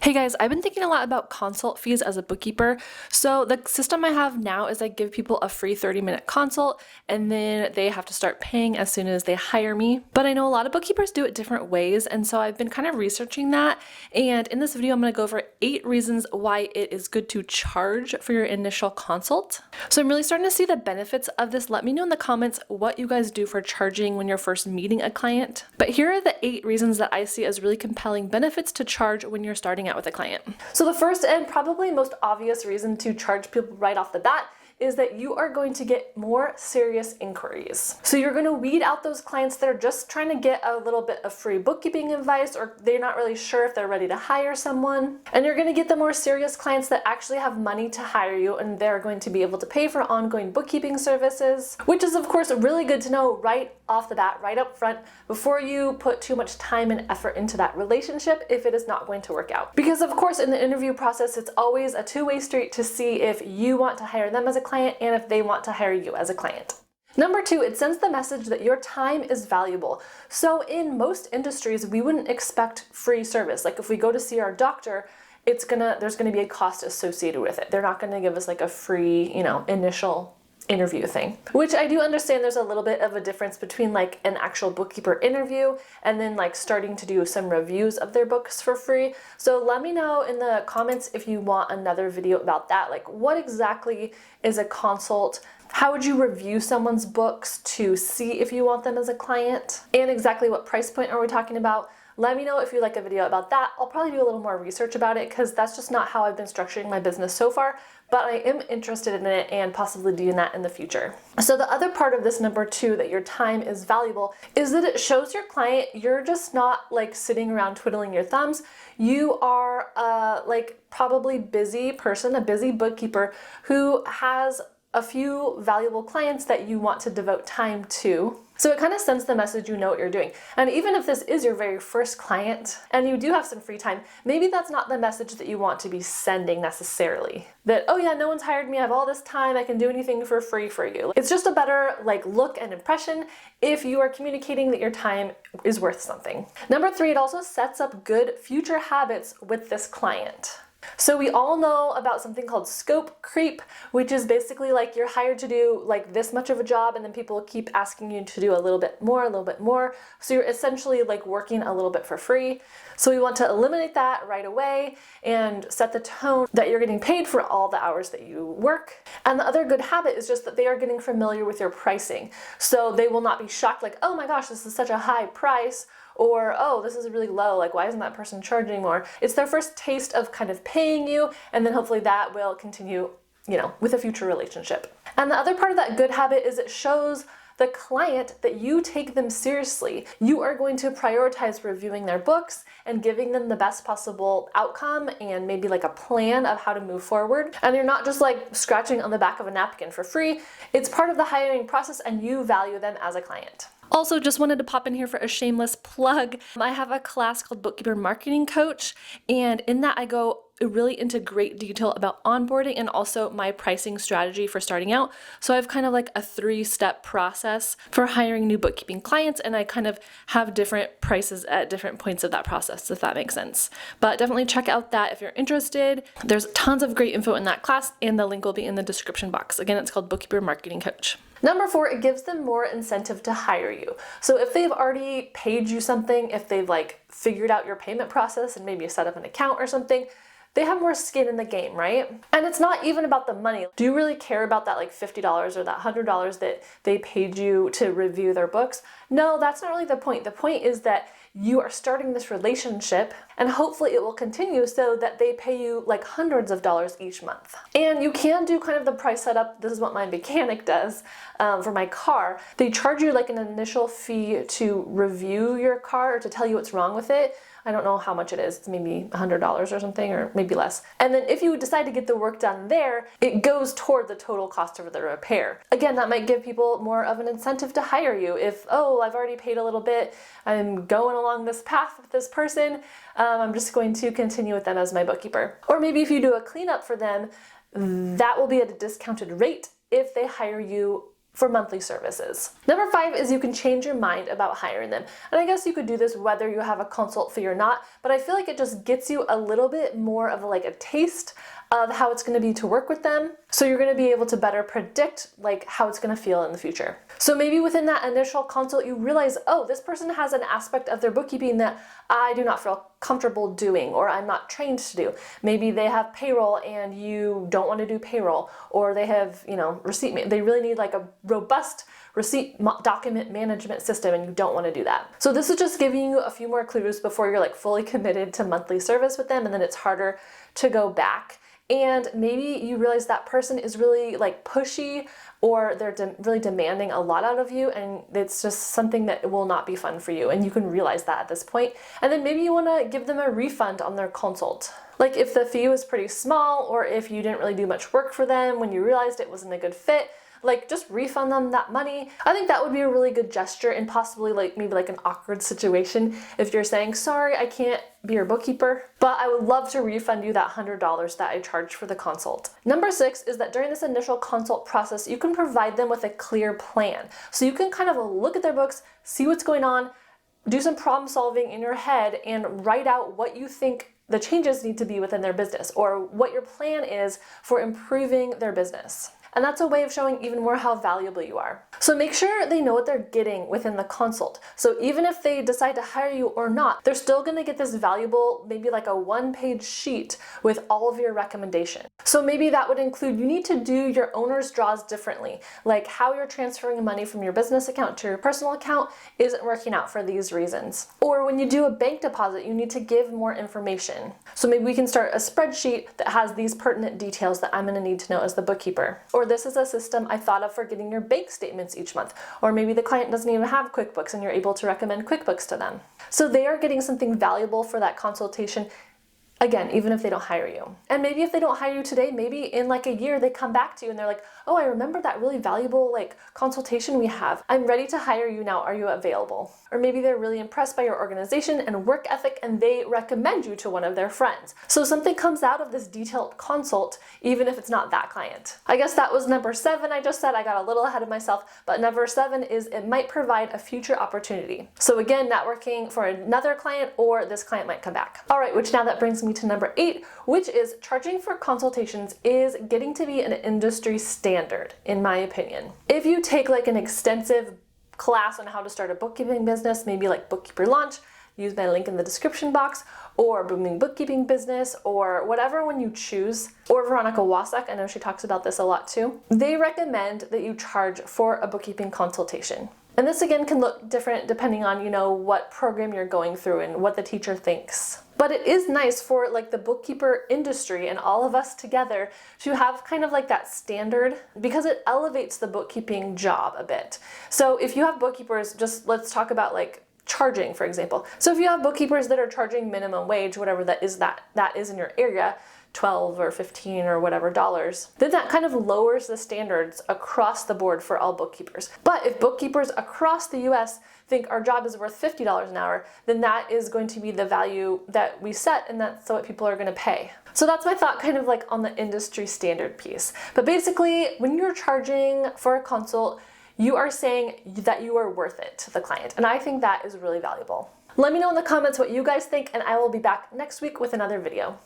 Hey guys, I've been thinking a lot about consult fees as a bookkeeper. So the system I have now is I give people a free 30-minute consult and then they have to start paying as soon as they hire me. But I know a lot of bookkeepers do it different ways, and so I've been kind of researching that. And in this video, I'm going to go over 8 reasons why it is good to charge for your initial consult. So I'm really starting to see the benefits of this. Let me know in the comments what you guys do for charging when you're first meeting a client. But here are the 8 reasons that I see as really compelling benefits to charge when you're starting out with a client. So the first and probably most obvious reason to charge people right off the bat is that you are going to get more serious inquiries. So you're going to weed out those clients that are just trying to get a little bit of free bookkeeping advice, or they're not really sure if they're ready to hire someone. And you're going to get the more serious clients that actually have money to hire you, and they're going to be able to pay for ongoing bookkeeping services, which is of course really good to know right off the bat, right up front, before you put too much time and effort into that relationship if it is not going to work out. Because of course in the interview process, it's always a two-way street to see if you want to hire them as a client and if they want to hire you as a client. Number 2, it sends the message that your time is valuable. So in most industries, we wouldn't expect free service. Like if we go to see our doctor, there's gonna be a cost associated with it. They're not gonna give us like a free, initial interview thing, which I do understand there's a little bit of a difference between like an actual bookkeeper interview and then like starting to do some reviews of their books for free. So let me know in the comments if you want another video about that. Like what exactly is a consult? How would you review someone's books to see if you want them as a client? And exactly what price point are we talking about? Let me know if you'd like a video about that. I'll probably do a little more research about it because that's just not how I've been structuring my business so far, but I am interested in it and possibly doing that in the future. So the other part of this number 2, that your time is valuable, is that it shows your client you're just not like sitting around twiddling your thumbs. You are probably busy person, a busy bookkeeper who has a few valuable clients that you want to devote time to. So it kind of sends the message you know what you're doing. And even if this is your very first client and you do have some free time, maybe that's not the message that you want to be sending necessarily. That, oh yeah, no one's hired me, I have all this time, I can do anything for free for you. It's just a better look and impression if you are communicating that your time is worth something. Number 3, it also sets up good future habits with this client. So we all know about something called scope creep, which is basically like you're hired to do like this much of a job and then people keep asking you to do a little bit more, a little bit more. So you're essentially like working a little bit for free. So we want to eliminate that right away and set the tone that you're getting paid for all the hours that you work. And the other good habit is just that they are getting familiar with your pricing. So they will not be shocked like, oh my gosh, this is such a high price, or, oh, this is really low, like why isn't that person charging more? It's their first taste of kind of paying you, and then hopefully that will continue, with a future relationship. And the other part of that good habit is it shows the client that you take them seriously. You are going to prioritize reviewing their books and giving them the best possible outcome and maybe like a plan of how to move forward. And you're not just like scratching on the back of a napkin for free. It's part of the hiring process and you value them as a client. Also, just wanted to pop in here for a shameless plug. I have a class called Bookkeeper Marketing Coach, and in that I go really into great detail about onboarding and also my pricing strategy for starting out. So I have kind of like a 3-step process for hiring new bookkeeping clients, and I kind of have different prices at different points of that process, if that makes sense. But definitely check out that if you're interested. There's tons of great info in that class, and the link will be in the description box. Again, it's called Bookkeeper Marketing Coach. Number 4, it gives them more incentive to hire you. So if they've already paid you something, if they've figured out your payment process and maybe set up an account or something, they have more skin in the game, right? And it's not even about the money. Do you really care about that $50 or that $100 that they paid you to review their books? No, that's not really the point. The point is that you are starting this relationship and hopefully it will continue so that they pay you hundreds of dollars each month. And you can do kind of the price setup. This is what my mechanic does for my car. They charge you an initial fee to review your car or to tell you what's wrong with it. I don't know how much it is. It's maybe $100 or something, or maybe less. And then if you decide to get the work done there, it goes toward the total cost of the repair. Again, that might give people more of an incentive to hire you. If, oh, I've already paid a little bit, I'm going along this path with this person, I'm just going to continue with them as my bookkeeper. Or maybe if you do a cleanup for them, that will be at a discounted rate if they hire you for monthly services. Number 5 is you can change your mind about hiring them. And I guess you could do this whether you have a consult fee or not, but I feel like it just gets you a little bit more of like a taste of how it's going to be to work with them. So you're going to be able to better predict like how it's going to feel in the future. So maybe within that initial consult, you realize, oh, this person has an aspect of their bookkeeping that I do not feel comfortable doing, or I'm not trained to do. Maybe they have payroll and you don't want to do payroll, or they have, receipt. They really need like a robust receipt document management system and you don't want to do that. So this is just giving you a few more clues before you're like fully committed to monthly service with them, and then it's harder to go back. And maybe you realize that person is really like pushy, or they're really demanding a lot out of you, and it's just something that will not be fun for you, and you can realize that at this point. And then maybe you want to give them a refund on their consult. Like if the fee was pretty small, or if you didn't really do much work for them when you realized it wasn't a good fit, like just refund them that money. I think that would be a really good gesture, and possibly maybe an awkward situation if you're saying, sorry, I can't be your bookkeeper, but I would love to refund you that $100 that I charged for the consult. Number 6 is that during this initial consult process, you can provide them with a clear plan. So you can kind of look at their books, see what's going on, do some problem solving in your head, and write out what you think the changes need to be within their business, or what your plan is for improving their business. And that's a way of showing even more how valuable you are. So make sure they know what they're getting within the consult. So even if they decide to hire you or not, they're still going to get this valuable, maybe like a 1-page sheet with all of your recommendations. So maybe that would include, you need to do your owner's draws differently, like how you're transferring money from your business account to your personal account isn't working out for these reasons. Or when you do a bank deposit, you need to give more information. So maybe we can start a spreadsheet that has these pertinent details that I'm going to need to know as the bookkeeper. Or this is a system I thought of for getting your bank statements each month. Or maybe the client doesn't even have QuickBooks and you're able to recommend QuickBooks to them. So they are getting something valuable for that consultation, again, even if they don't hire you. And maybe if they don't hire you today, maybe in like a year they come back to you and they're like, oh, I remember that really valuable consultation we have. I'm ready to hire you now. Are you available? Or maybe they're really impressed by your organization and work ethic and they recommend you to one of their friends. So something comes out of this detailed consult, even if it's not that client. I guess that was number 7. I just said I got a little ahead of myself, but number 7 is it might provide a future opportunity. So again, networking for another client, or this client might come back. All right, which now that brings me to number 8, which is charging for consultations is getting to be an industry standard, in my opinion. If you take an extensive class on how to start a bookkeeping business, maybe like Bookkeeper Launch, use my link in the description box, or Booming Bookkeeping Business, or whatever one you choose, or Veronica Wasak, I know she talks about this a lot too, they recommend that you charge for a bookkeeping consultation. And this again can look different depending on, what program you're going through and what the teacher thinks. But it is nice for the bookkeeper industry and all of us together to have kind of that standard, because it elevates the bookkeeping job a bit. So if you have bookkeepers, just let's talk about charging, for example. So if you have bookkeepers that are charging minimum wage, whatever that is in your area, 12 or 15 or whatever dollars, then that kind of lowers the standards across the board for all bookkeepers. But if bookkeepers across the US think our job is worth $50 an hour, then that is going to be the value that we set, and that's what people are going to pay. So that's my thought kind of on the industry standard piece. But basically, when you're charging for a consult, you are saying that you are worth it to the client. And I think that is really valuable. Let me know in the comments what you guys think, and I will be back next week with another video.